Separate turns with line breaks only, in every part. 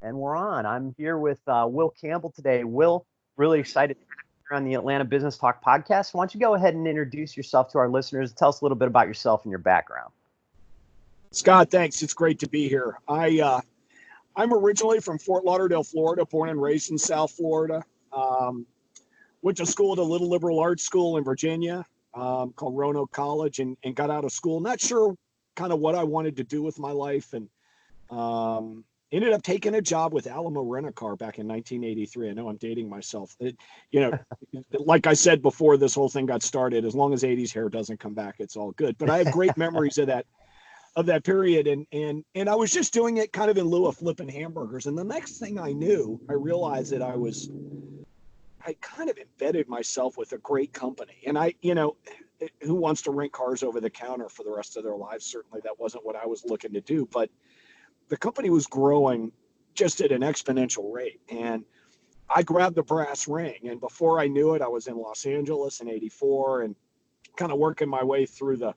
And we're on. I'm here with Will Campbell today. Will, really excited to have you here on the Atlanta Business Talk podcast. Why don't you go ahead and introduce yourself to our listeners? Tell us a little bit about yourself and your background.
Scott, thanks. It's great to be here. I'm originally from Fort Lauderdale, Florida, born and raised in South Florida. Went to school at a little liberal arts school in Virginia called Roanoke College and got out of school. Not sure kind of what I wanted to do with my life, and ended up taking a job with Alamo Rent-A-Car back in 1983. I know I'm dating myself. Like I said before this whole thing got started, as long as 80s hair doesn't come back, it's all good. But I have great memories of that period. And I was just doing it kind of in lieu of flipping hamburgers. And the next thing I knew, I realized that I kind of embedded myself with a great company. And who wants to rent cars over the counter for the rest of their lives? Certainly that wasn't what I was looking to do, but the company was growing just at an exponential rate. And I grabbed the brass ring. And before I knew it, I was in Los Angeles in 84 and kind of working my way through the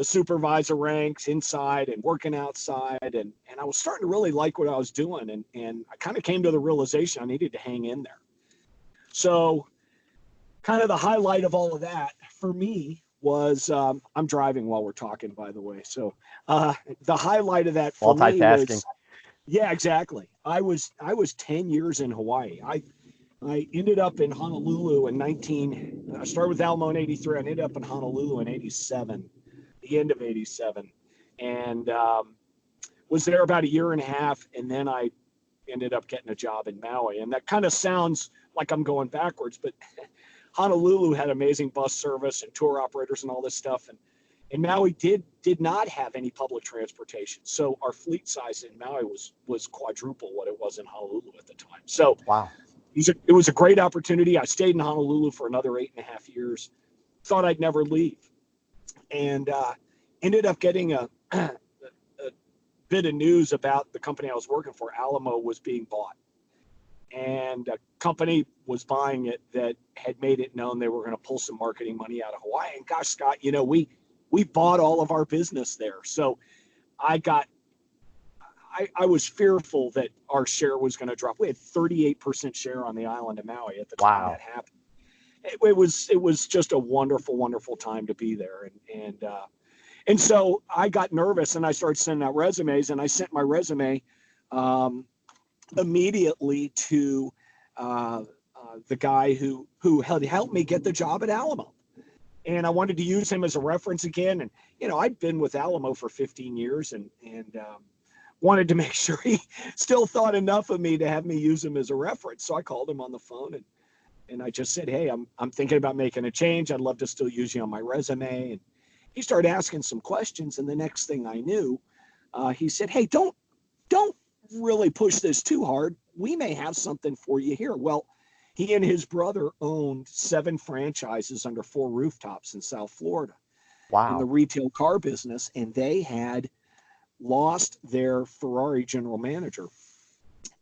supervisor ranks inside and working outside. And I was starting to really like what I was doing. And I kind of came to the realization I needed to hang in there. So kind of the highlight of all of that for me was, I'm driving while we're talking, by the way. So the highlight of that for me was, yeah, exactly. I was 10 years in Hawaii. I ended up in Honolulu I started with Alamo in 83. I ended up in Honolulu in 87, the end of 87, and was there about a year and a half. And then I ended up getting a job in Maui. And that kind of sounds like I'm going backwards, but Honolulu had amazing bus service and tour operators and all this stuff. And Maui did not have any public transportation. So our fleet size in Maui was quadruple what it was in Honolulu at the time. So
wow,
it was a great opportunity. I stayed in Honolulu for another 8.5 years. Thought I'd never leave. And ended up getting a bit of news about the company I was working for. Alamo was being bought. And a company was buying it that had made it known they were going to pull some marketing money out of Hawaii. And gosh, Scott, we bought all of our business there. So I was fearful that our share was going to drop. We had 38% share on the island of Maui at the time that happened. It was just a wonderful, wonderful time to be there. And so I got nervous and I started sending out resumes, and I sent my resume immediately to the guy who had helped me get the job at Alamo. And I wanted to use him as a reference again. And, I'd been with Alamo for 15 years and wanted to make sure he still thought enough of me to have me use him as a reference. So I called him on the phone and I just said, hey, I'm thinking about making a change. I'd love to still use you on my resume. And he started asking some questions. And the next thing I knew, he said, hey, don't really push this too hard. We may have something for you here. Well, he and his brother owned 7 franchises under 4 rooftops in South Florida.
Wow.
In the retail car business, and they had lost their Ferrari general manager.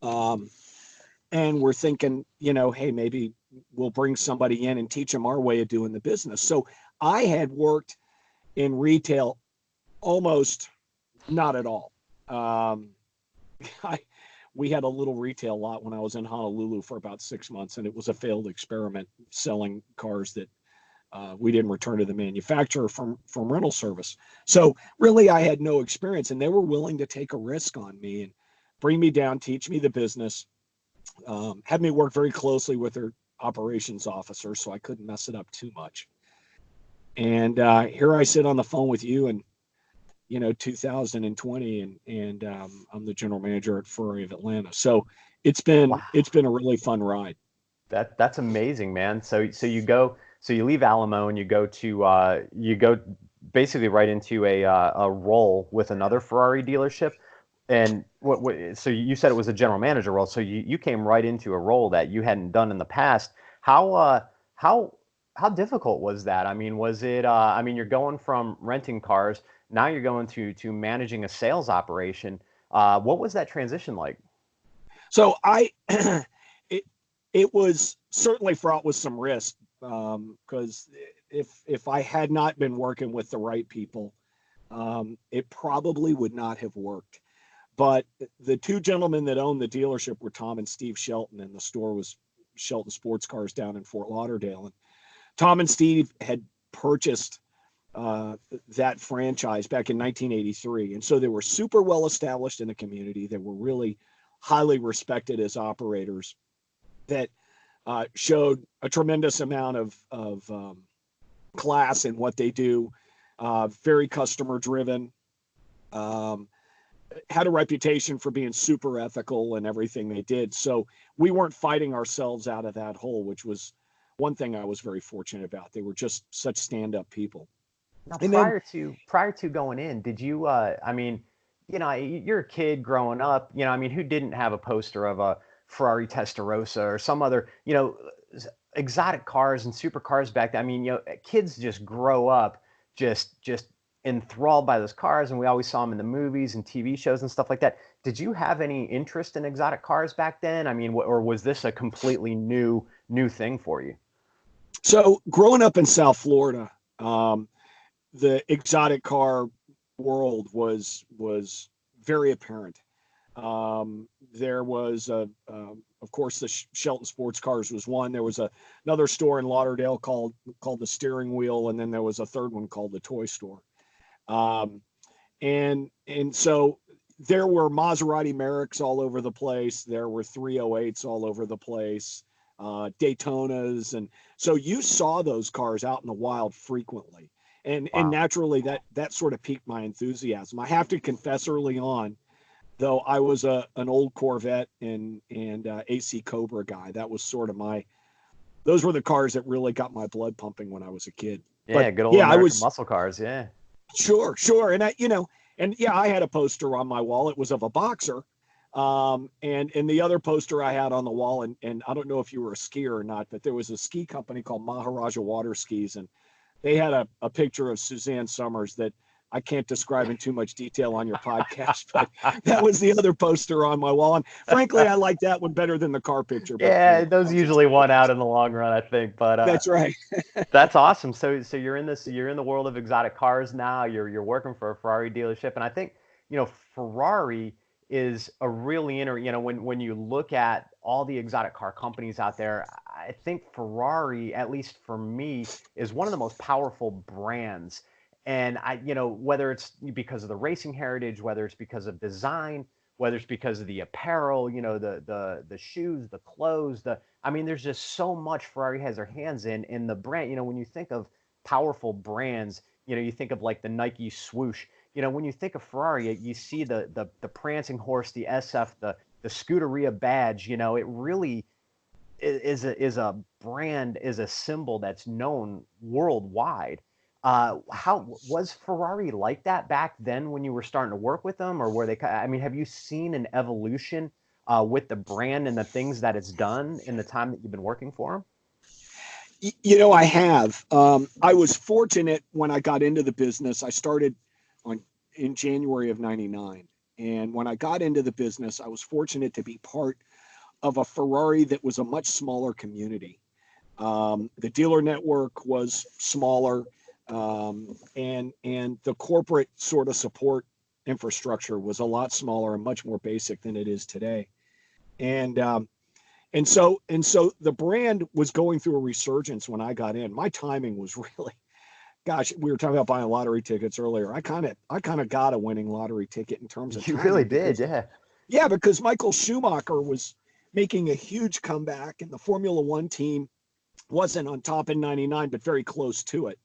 And we're thinking, hey, maybe we'll bring somebody in and teach them our way of doing the business. So I had worked in retail almost not at all. We had a little retail lot when I was in Honolulu for about 6 months, and it was a failed experiment selling cars that we didn't return to the manufacturer from rental service. So really I had no experience, and they were willing to take a risk on me and bring me down, teach me the business, had me work very closely with their operations officer so I couldn't mess it up too much. And here I sit on the phone with you in 2020, and I'm the general manager at Ferrari of Atlanta. So it's been a really fun ride.
That's amazing, man. So you leave Alamo and you go basically right into a role with another Ferrari dealership. And so you said it was a general manager role. So you came right into a role that you hadn't done in the past. How difficult was that? I mean, was it? You're going from renting cars, now you're going to managing a sales operation. What was that transition like?
So it was certainly fraught with some risk, because if I had not been working with the right people, it probably would not have worked. But the two gentlemen that owned the dealership were Tom and Steve Shelton, and the store was Shelton Sports Cars down in Fort Lauderdale. And Tom and Steve had purchased that franchise back in 1983. And so they were super well established in the community. They were really highly respected as operators that showed a tremendous amount of class in what they do, very customer driven, had a reputation for being super ethical in everything they did. So we weren't fighting ourselves out of that hole, which was one thing I was very fortunate about. They were just such stand-up people.
Now,
And then,
prior to going in, did you? I mean, you're a kid growing up. I mean, who didn't have a poster of a Ferrari Testarossa or some other, exotic cars and supercars back then? I mean, kids just grow up just enthralled by those cars, and we always saw them in the movies and TV shows and stuff like that. Did you have any interest in exotic cars back then? I mean, or was this a completely new thing for you?
so growing up in South Florida, the exotic car world was very apparent. There was of course, the Shelton Sports Cars was one. There was another store in Lauderdale called the Steering Wheel, and then there was a third one called the Toy Store. Um, and so there were Maserati Merricks all over the place. There were 308s all over the place, Daytonas, and so you saw those cars out in the wild frequently. And
Wow.
naturally that sort of piqued my enthusiasm. I have to confess, early on, though, I was an old Corvette and AC Cobra guy. That was sort of those were the cars that really got my blood pumping when I was a kid. But
Yeah, good old
yeah, I
American
was
muscle cars. Yeah.
sure. And yeah, I had a poster on my wall. It was of a boxer. And the other poster I had on the wall, and I don't know if you were a skier or not, but there was a ski company called Maharaja Water Skis, and they had a picture of Suzanne Summers that I can't describe in too much detail on your podcast, but that was the other poster on my wall. And frankly, I like that one better than the car picture, but
Yeah, those
I'll just
usually won
digress.
out in the long run, I think. But
That's right.
that's awesome. So you're in the world of exotic cars now. You're working for a Ferrari dealership, and I think Ferrari is a really when you look at all the exotic car companies out there, I think Ferrari, at least for me, is one of the most powerful brands. And whether it's because of the racing heritage, whether it's because of design, whether it's because of the apparel, the shoes, the clothes, I mean, there's just so much Ferrari has their hands in the brand. When you think of powerful brands, you think of like the Nike swoosh. When you think of Ferrari, you see the prancing horse, the SF, the Scuderia badge. It really is a brand, is a symbol that's known worldwide. How was Ferrari like that back then when you were starting to work with them, or were they? I mean, have you seen an evolution with the brand and the things that it's done in the time that you've been working for them?
I have. I was fortunate when I got into the business. I started on in January of '99, and when I got into the business, I was fortunate to be part of a Ferrari that was a much smaller community. The dealer network was smaller, and the corporate sort of support infrastructure was a lot smaller and much more basic than it is today. And and so the brand was going through a resurgence when I got in. My timing was really, gosh, we were talking about buying lottery tickets earlier. I kind of got a winning lottery ticket in terms of
You really
timing,
did,
because
yeah.
yeah, because Michael Schumacher was making a huge comeback, and the Formula One team wasn't on top in '99, but very close to it.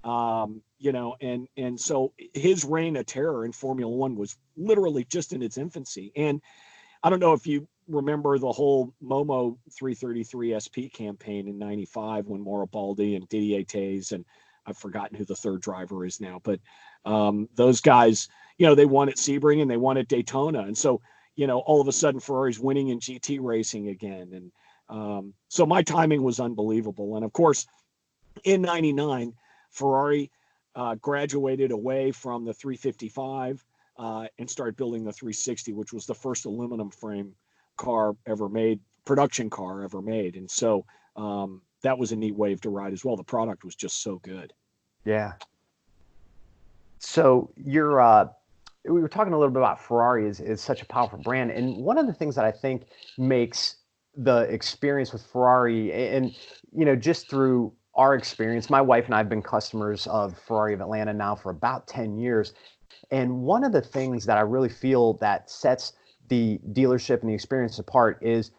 And so his reign of terror in Formula One was literally just in its infancy. And I don't know if you remember the whole Momo 333 SP campaign in '95, when Maura Baldi and Didier Tays, and I've forgotten who the third driver is now, but those guys, they won at Sebring and they won at Daytona. And so, all of a sudden Ferrari's winning in GT racing again. And so my timing was unbelievable. And of course, in '99, Ferrari graduated away from the 355 and started building the 360, which was the first aluminum frame car ever made, production car ever made. And so that was a neat wave to ride as well. The product was just so good.
Yeah. So we were talking a little bit about Ferrari is such a powerful brand, and one of the things that I think makes the experience with Ferrari, and just through our experience, my wife and I have been customers of Ferrari of Atlanta now for about 10 years. And one of the things that I really feel that sets the dealership and the experience apart is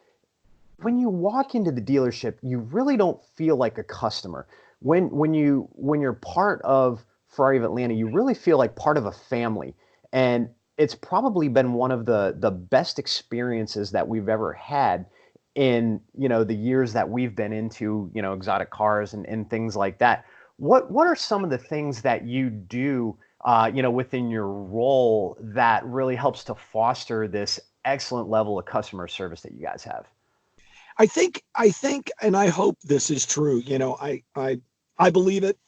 when you walk into the dealership, you really don't feel like a customer. When you're part of Ferrari of Atlanta, you really feel like part of a family. And it's probably been one of the best experiences that we've ever had in the years that we've been into exotic cars and things like that. What are some of the things that you do within your role that really helps to foster this excellent level of customer service that you guys have?
I think, and I hope this is true. I believe it.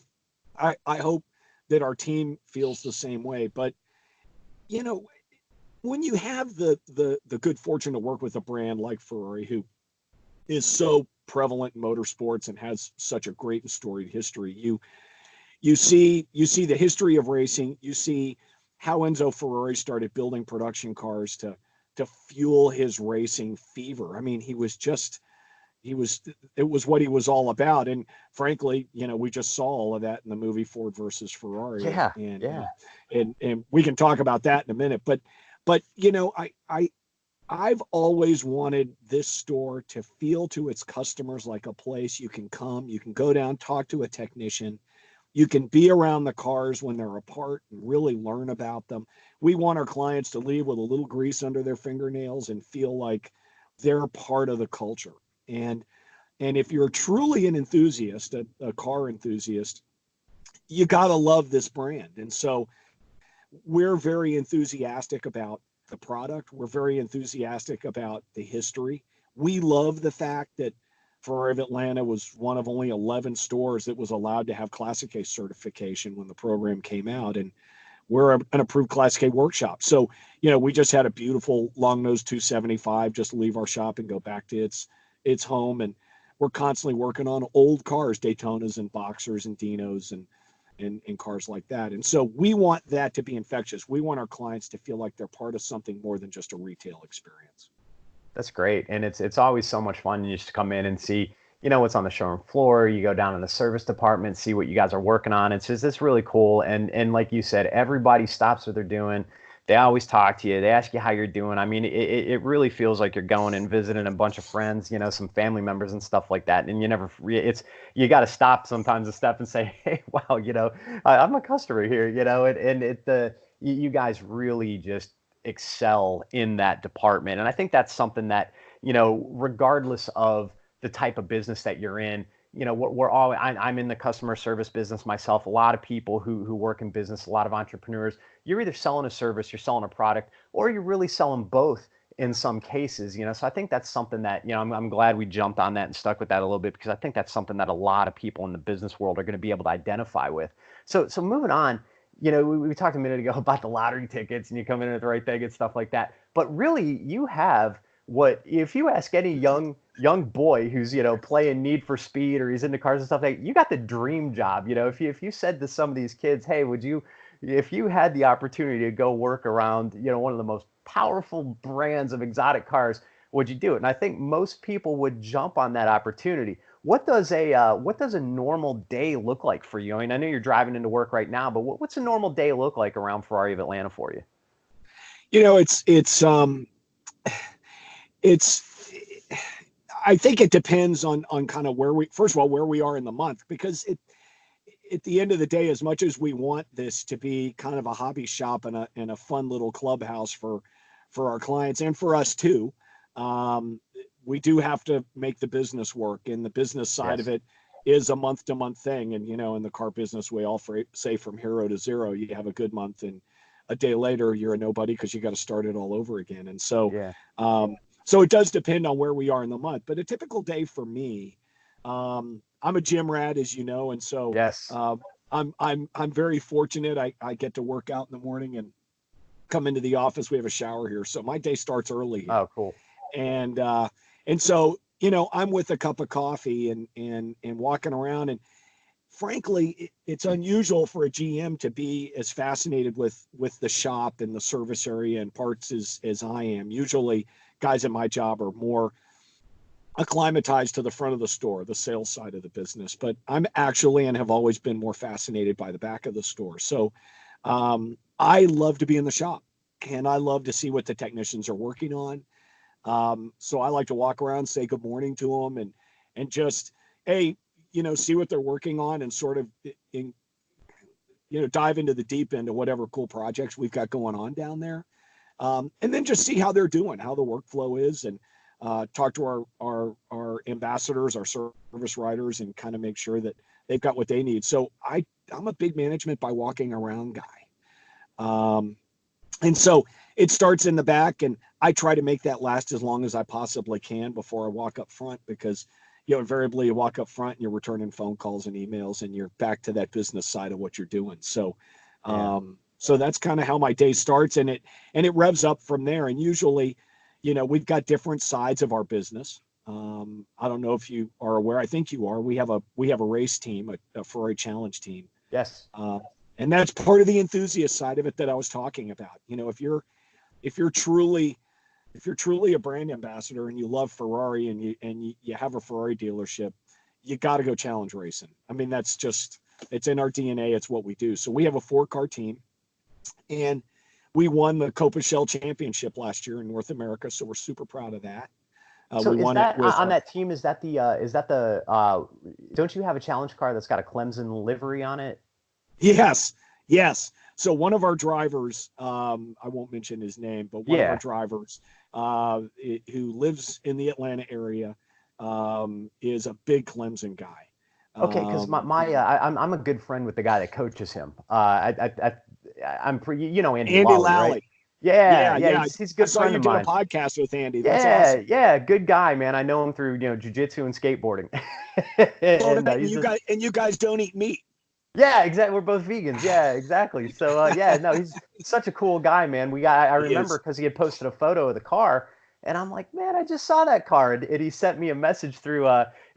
I hope that our team feels the same way. But you know, when you have the good fortune to work with a brand like Ferrari, who is so prevalent in motorsports and has such a great and storied history, you see the history of racing. You see how Enzo Ferrari started building production cars to fuel his racing fever. I mean, he was it was what he was all about. And frankly, we just saw all of that in the movie Ford versus Ferrari.
Yeah,
and
yeah.
and we can talk about that in a minute. But I've always wanted this store to feel to its customers like a place you can come, you can go down, talk to a technician, you can be around the cars when they're apart and really learn about them. We want our clients to leave with a little grease under their fingernails and feel like they're part of the culture. And and if you're truly an enthusiast, a car enthusiast, you got to love this brand. And so we're very enthusiastic about the product. We're very enthusiastic about the history. We love the fact that Ferrari of Atlanta was one of only 11 stores that was allowed to have Classic A certification when the program came out. And we're an approved Classic A workshop. So, we just had a beautiful long nose 275 just leave our shop and go back to its home. And we're constantly working on old cars, Daytonas and Boxers and Dinos and cars like that. And so we want that to be infectious. We want our clients to feel like they're part of something more than just a retail experience.
That's great, and it's always so much fun just to come in and see what's on the showroom floor. You go down in the service department, see what you guys are working on. It's really cool, and like you said, everybody stops what they're doing. They always talk to you. They ask you how you're doing. I mean, it really feels like you're going and visiting a bunch of friends, some family members and stuff like that. And you got to stop sometimes a step and say, hey, wow, I'm a customer here, and you guys really just excel in that department. And I think that's something that, regardless of the type of business that you're in, we're all, I'm in the customer service business myself. A lot of people who work in business, a lot of entrepreneurs, you're either selling a service, you're selling a product, or you're really selling both in some cases, so I think that's something that, I'm glad we jumped on that and stuck with that a little bit, because I think that's something that a lot of people in the business world are going to be able to identify with. So moving on, we talked a minute ago about the lottery tickets and you come in at the right thing and stuff like that. But really, you have what, if you ask any young boy who's playing Need for Speed or he's into cars and stuff like that, you got the dream job. If you said to some of these kids, hey, if you had the opportunity to go work around one of the most powerful brands of exotic cars, would you do it? And I think most people would jump on that opportunity. What does a normal day look like for you? I mean, I know you're driving into work right now, but what's a normal day look like around Ferrari of Atlanta for you?
It's I think it depends on kind of first of all, where we are in the month, because at the end of the day, as much as we want this to be kind of a hobby shop and a fun little clubhouse for our clients and for us too, we do have to make the business work, and the business side of
Yes.
it is a month to month thing. And in the car business, we all say from hero to zero, you have a good month, and a day later you're a nobody because you got to start it all over again. And so
Yeah.
so it does depend on where we are in the month. But a typical day for me, I'm a gym rat, as you know, and so
Yes.
I'm very fortunate. I get to work out in the morning and come into the office. We have a shower here, so my day starts early here.
Oh, cool.
And so I'm with a cup of coffee and walking around, frankly, it's unusual for a GM to be as fascinated with the shop and the service area and parts as I am. Usually, guys at my job are more acclimatized to the front of the store, the sales side of the business. But I'm actually and have always been more fascinated by the back of the store. So I love to be in the shop, and I love to see what the technicians are working on. So I like to walk around, say good morning to them, and just, hey, see what they're working on, and sort of dive into the deep end of whatever cool projects we've got going on down there. And then just see how they're doing, how the workflow is, and talk to our ambassadors, our service writers, and kind of make sure that they've got what they need. So I'm a big management by walking around guy. And so it starts in the back, and I try to make that last as long as I possibly can before I walk up front, because invariably you walk up front and you're returning phone calls and emails, and you're back to that business side of what you're doing. So so that's kind of how my day starts, and it revs up from there. And usually, we've got different sides of our business. I don't know if you are aware. I think you are. We have a race team, a Ferrari Challenge team.
Yes.
And that's part of the enthusiast side of it that I was talking about. If you're truly a brand ambassador and you love Ferrari, and you have a Ferrari dealership, you got to go challenge racing. I mean, that's just, it's in our DNA. It's what we do. So we have a 4-car team, and we won the Copa Shell Championship last year in North America. So we're super proud of that.
So
we
is
won
that
it with,
on that team? Is that the don't you have a challenge car that's got a Clemson livery on it?
Yes. So one of our drivers, I won't mention his name, but one of our drivers who lives in the Atlanta area is a big Clemson guy.
Okay, because I'm a good friend with the guy that coaches him. I'm pretty, Andy Lally, right?
Lally.
Yeah. He's a
I
good
saw
friend
you
of
did a
mine.
podcast with Andy. That's awesome.
Yeah, good guy, man. I know him through jiu-jitsu and skateboarding.
And you guys don't eat meat.
Yeah, exactly. We're both vegans. Yeah, exactly. So no, he's such a cool guy, man. I remember because he had posted a photo of the car, and I'm like, man, I just saw that car, and he sent me a message through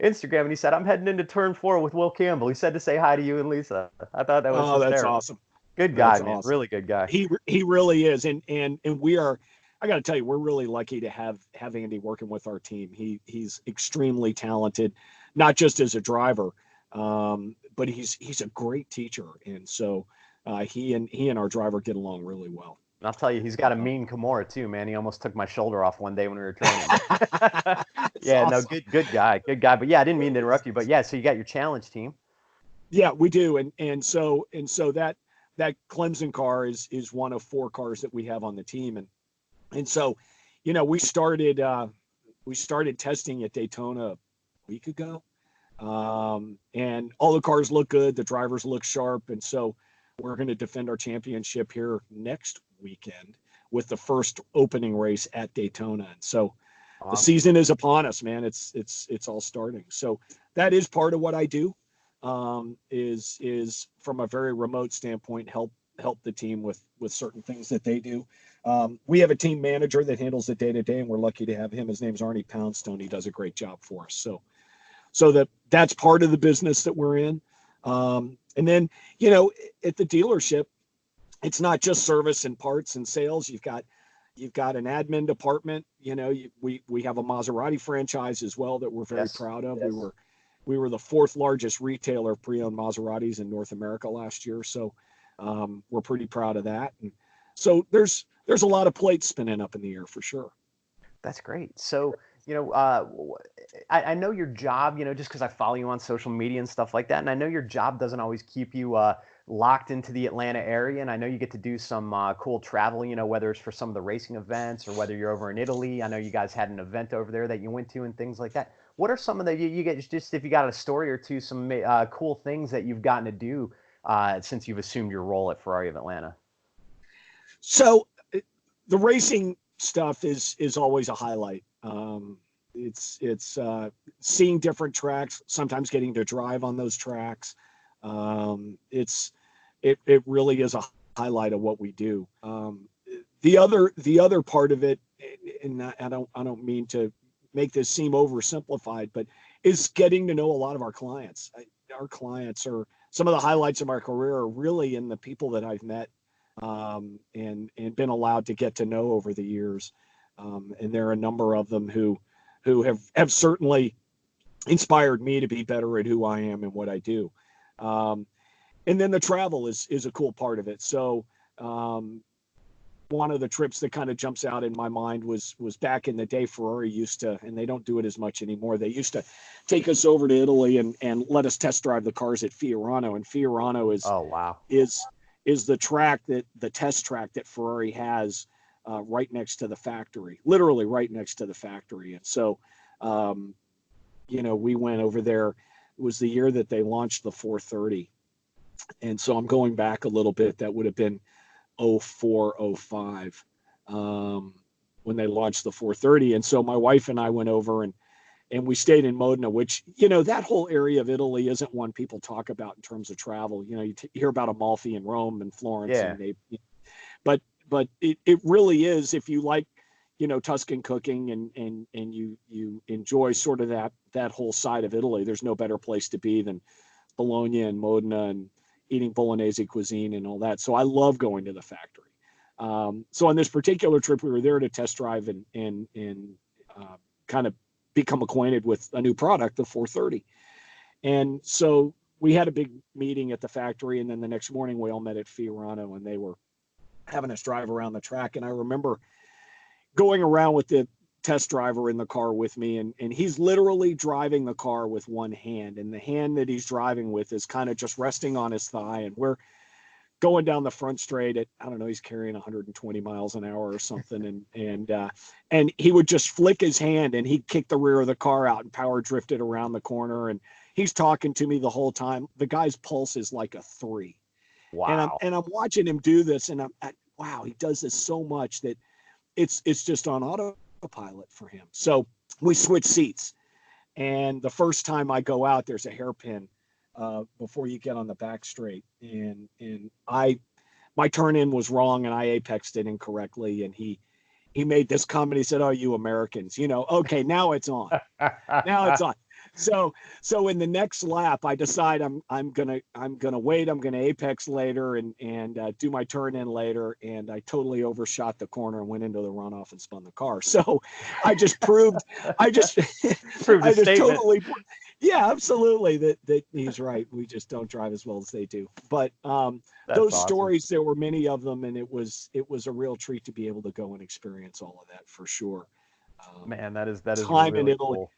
Instagram, and he said, I'm heading into turn 4 with Will Campbell. He said to say hi to you and Lisa. I thought that was hysterical.
That's awesome.
Good guy, man. Awesome. Really good guy.
He really is, and we are. I got to tell you, we're really lucky to have Andy working with our team. He's extremely talented, not just as a driver, but he's a great teacher, and so he and our driver get along really well.
And I'll tell you, he's got a mean Kimura too, man. He almost took my shoulder off one day when we were training. Yeah, awesome. No, good guy. But yeah, I didn't mean to interrupt you. But yeah, so you got your challenge team.
Yeah, we do, and so that Clemson car is one of 4 cars that we have on the team, and so, we started testing at Daytona a week ago, and all the cars look good, the drivers look sharp, and so we're going to defend our championship here next weekend with the first opening race at Daytona. And so the season is upon us, man. It's all starting. So that is part of what I do, is from a very remote standpoint, help the team with certain things that they do. We have a team manager that handles the day-to-day, and we're lucky to have him. His name's Arnie Poundstone. He does a great job for us. So that's part of the business that we're in. And then, at the dealership, it's not just service and parts and sales. You've got an admin department. We have a Maserati franchise as well that we're very proud of. Yes. We were the 4th largest retailer of pre-owned Maseratis in North America last year. So we're pretty proud of that. And so there's a lot of plates spinning up in the air for sure.
That's great. So, I know your job, just because I follow you on social media and stuff like that. And I know your job doesn't always keep you locked into the Atlanta area. And I know you get to do some cool travel, whether it's for some of the racing events or whether you're over in Italy. I know you guys had an event over there that you went to and things like that. What are some of the, you get, just if you got a story or two, some cool things that you've gotten to do since you've assumed your role at Ferrari of Atlanta?
So the racing stuff is always a highlight. It's seeing different tracks, sometimes getting to drive on those tracks. It really is a highlight of what we do. The other part of it, and I don't mean to make this seem oversimplified, but is getting to know a lot of our clients. our clients are some of the highlights of my career are really in the people that I've met and been allowed to get to know over the years. And there are a number of them who have certainly inspired me to be better at who I am and what I do. And then the travel is a cool part of it. So one of the trips that kind of jumps out in my mind was back in the day. Ferrari used to, and they don't do it as much anymore. They used to take us over to Italy and let us test drive the cars at Fiorano. And Fiorano
Oh, wow.
is the test track that Ferrari has right next to the factory, literally right next to the factory. And so, we went over there. It was the year that they launched the 430. And so I'm going back a little bit. That would have been 04, 05 when they launched the 430. And so my wife and I went over and we stayed in Modena, which, that whole area of Italy isn't one people talk about in terms of travel. You hear about Amalfi and Rome and Florence,
Yeah.
but it really is, if you like, Tuscan cooking and you enjoy sort of that whole side of Italy, there's no better place to be than Bologna and Modena and eating Bolognese cuisine and all that. So I love going to the factory. So on this particular trip, we were there to test drive and kind of become acquainted with a new product, the 430. And so we had a big meeting at the factory. And then the next morning we all met at Fiorano and they were having us drive around the track. And I remember going around with the test driver in the car with me, and he's literally driving the car with one hand, and the hand that he's driving with is kind of just resting on his thigh, and we're going down the front straight at, I don't know, he's carrying 120 miles an hour or something, and he would just flick his hand and he'd kick the rear of the car out and power drifted around the corner, and he's talking to me the whole time. The guy's pulse is like a 3.
Wow.
And I'm watching him do this, and wow, he does this so much that it's just on autopilot for him. So we switch seats, and the first time I go out, there's a hairpin before you get on the back straight, and my turn in was wrong, and I apexed it incorrectly, and he made this comment. He said, "Oh, you Americans, okay, now it's on. Now it's on." So in the next lap, I decide I'm gonna wait. I'm gonna apex later and do my turn in later. And I totally overshot the corner and went into the runoff and spun the car. So I just proved I just totally, yeah, absolutely that he's right. We just don't drive as well as they do. But those
awesome.
stories, there were many of them, and it was a real treat to be able to go and experience all of that for sure.
Man, that is
time
really
in Italy.
cool.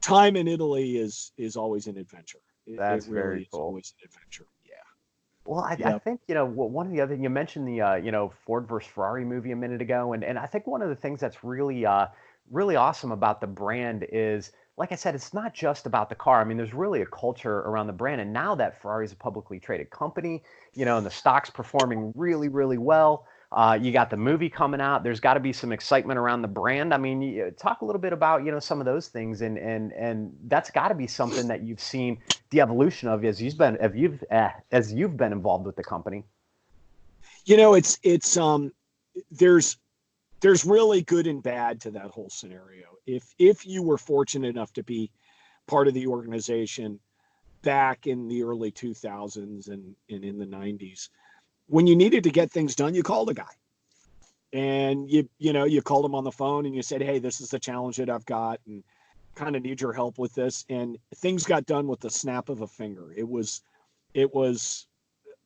Time in Italy is always an adventure.
That's
it really
very
is
cool.
always an adventure. Yeah.
Well, I think, one of the other, you mentioned the, Ford versus Ferrari movie a minute ago. And I think one of the things that's really, really awesome about the brand is, like I said, it's not just about the car. I mean, there's really a culture around the brand. And now that Ferrari is a publicly traded company, and the stock's performing really, really well. You got the movie coming out. There's got to be some excitement around the brand. I mean, talk a little bit about, some of those things, and that's got to be something that you've seen the evolution of as you've been involved with the company.
It's there's really good and bad to that whole scenario. If you were fortunate enough to be part of the organization back in the early 2000s and in the 90s, when you needed to get things done, you called a guy, and you called him on the phone and you said, "Hey, this is the challenge that I've got, and kind of need your help with this." And things got done with the snap of a finger. It was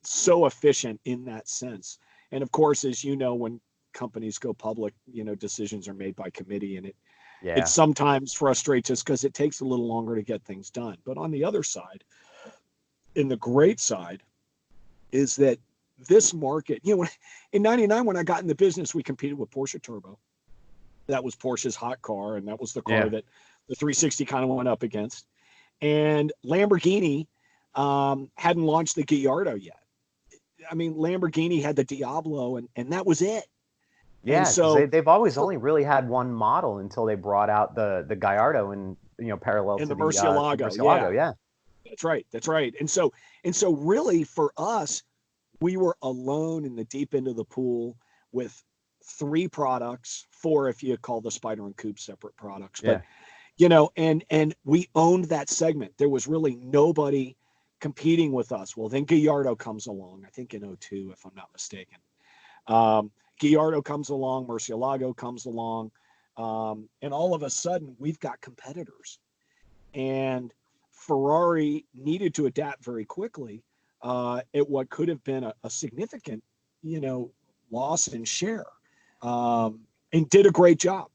so efficient in that sense. And of course, as you know, when companies go public, decisions are made by committee, and it sometimes frustrates us because it takes a little longer to get things done. But on the other side, in the great side, is that this market, in 99, when I got in the business, we competed with Porsche Turbo. That was Porsche's hot car, and that was the car that the 360 kind of went up against. And Lamborghini hadn't launched the Gallardo yet. I mean, Lamborghini had the Diablo, and that was it.
Yeah, so they've always only really had one model until they brought out the Gallardo and parallel to
the Murcielago.
Yeah.
That's right. And so really for us, we were alone in the deep end of the pool with 3 products, 4 if you call the Spider and Coupe separate products. But and we owned that segment. There was really nobody competing with us. Well, then Gallardo comes along, I think in '02, if I'm not mistaken. Gallardo comes along, Murcielago comes along, and all of a sudden we've got competitors. And Ferrari needed to adapt very quickly at what could have been a significant, loss in share, and did a great job.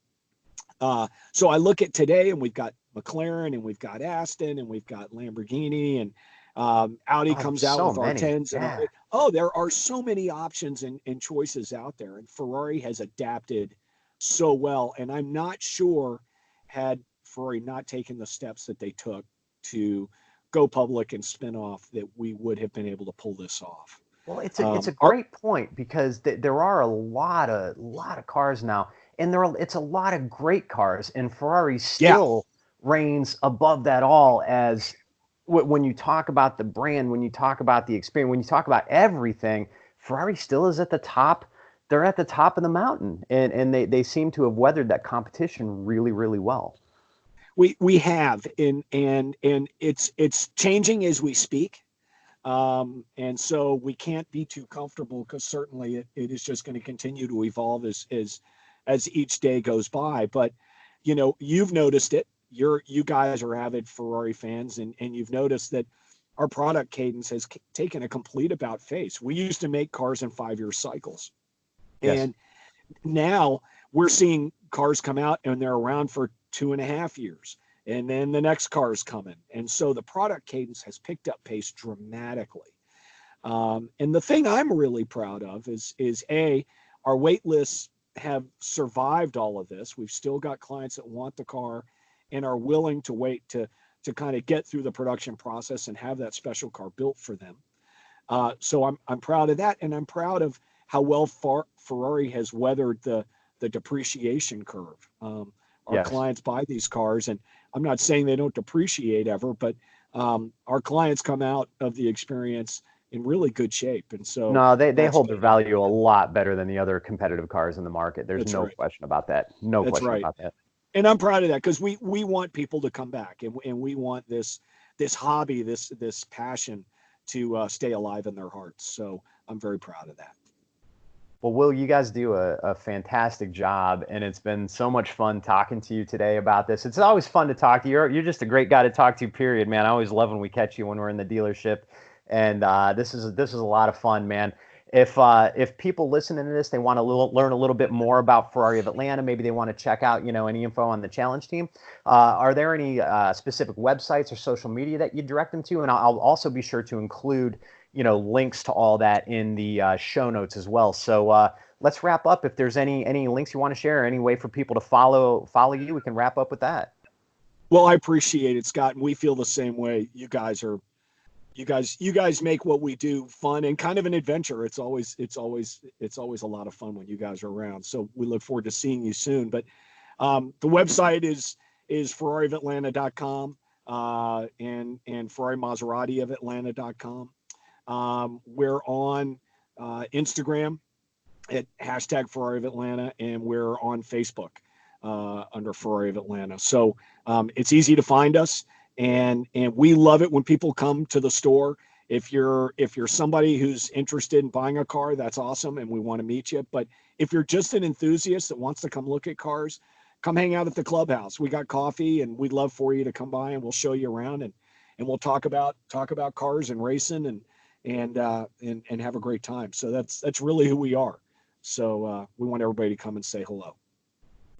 So I look at today, and we've got McLaren, and we've got Aston, and we've got Lamborghini, and Audi comes out
so
with
many.
R10s.
Yeah.
And there are so many options and choices out there. And Ferrari has adapted so well. And I'm not sure, had Ferrari not taken the steps that they took to go public and spin off, that we would have been able to pull this off.
Well, it's a great point, because there are a lot of cars now, and it's a lot of great cars, and Ferrari
Yeah.
still reigns above that all. As when you talk about the brand, when you talk about the experience, when you talk about everything, Ferrari still is at the top. They're at the top of the mountain, and they seem to have weathered that competition really, really well.
We have, and it's changing as we speak. And so we can't be too comfortable, because certainly it is just going to continue to evolve as each day goes by. But, you've noticed it. You guys are avid Ferrari fans, and you've noticed that our product cadence has taken a complete about face. We used to make cars in 5-year cycles.
Yes.
And now we're seeing cars come out and they're around for 2.5 years. And then the next car is coming. And so the product cadence has picked up pace dramatically. And the thing I'm really proud of is our wait lists have survived all of this. We've still got clients that want the car and are willing to wait to kind of get through the production process and have that special car built for them. So I'm proud of that. And I'm proud of how well Ferrari has weathered the depreciation curve. Our
Yes.
clients buy these cars, and I'm not saying they don't depreciate ever, but our clients come out of the experience in really good shape. And so
No, they hold their value a lot better than the other competitive cars in the market. There's no question about that. No question about that.
And I'm proud of that, because we want people to come back, and we want this hobby, this passion to stay alive in their hearts. So I'm very proud of that.
Well, Will, you guys do a fantastic job, and it's been so much fun talking to you today about this. It's always fun to talk to you. You're just a great guy to talk to, period, man. I always love when we catch you when we're in the dealership, and this is a lot of fun, man. If people listening to this, they want to learn a little bit more about Ferrari of Atlanta, maybe they want to check out, any info on the challenge team. Are there any specific websites or social media that you direct them to? And I'll also be sure to include links to all that in the show notes as well. So let's wrap up. If there's any links you want to share, any way for people to follow you, we can wrap up with that.
Well, I appreciate it, Scott, and we feel the same way. You guys make what we do fun and kind of an adventure. It's always a lot of fun when you guys are around. So we look forward to seeing you soon. But the website is ferrariofatlanta.com and Ferrari Maserati of Atlanta.com. We're on Instagram at #Ferrari of Atlanta, and we're on Facebook under Ferrari of Atlanta. So it's easy to find us, and we love it when people come to the store. If you're somebody who's interested in buying a car, that's awesome, and we want to meet you. But if you're just an enthusiast that wants to come look at cars, come hang out at the clubhouse. We got coffee, and we'd love for you to come by, and we'll show you around, and we'll talk about cars and racing and have a great time. So that's really who we are. So we want everybody to come and say hello.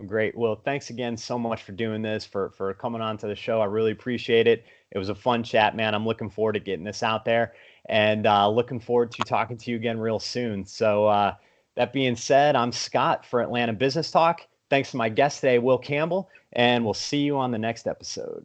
Great. Well, thanks again so much for doing this, for coming on to the show. I really appreciate it. It was a fun chat, man. I'm looking forward to getting this out there, and looking forward to talking to you again real soon. So that being said, I'm Scott for Atlanta Business Talk. Thanks to my guest today, Will Campbell, and we'll see you on the next episode.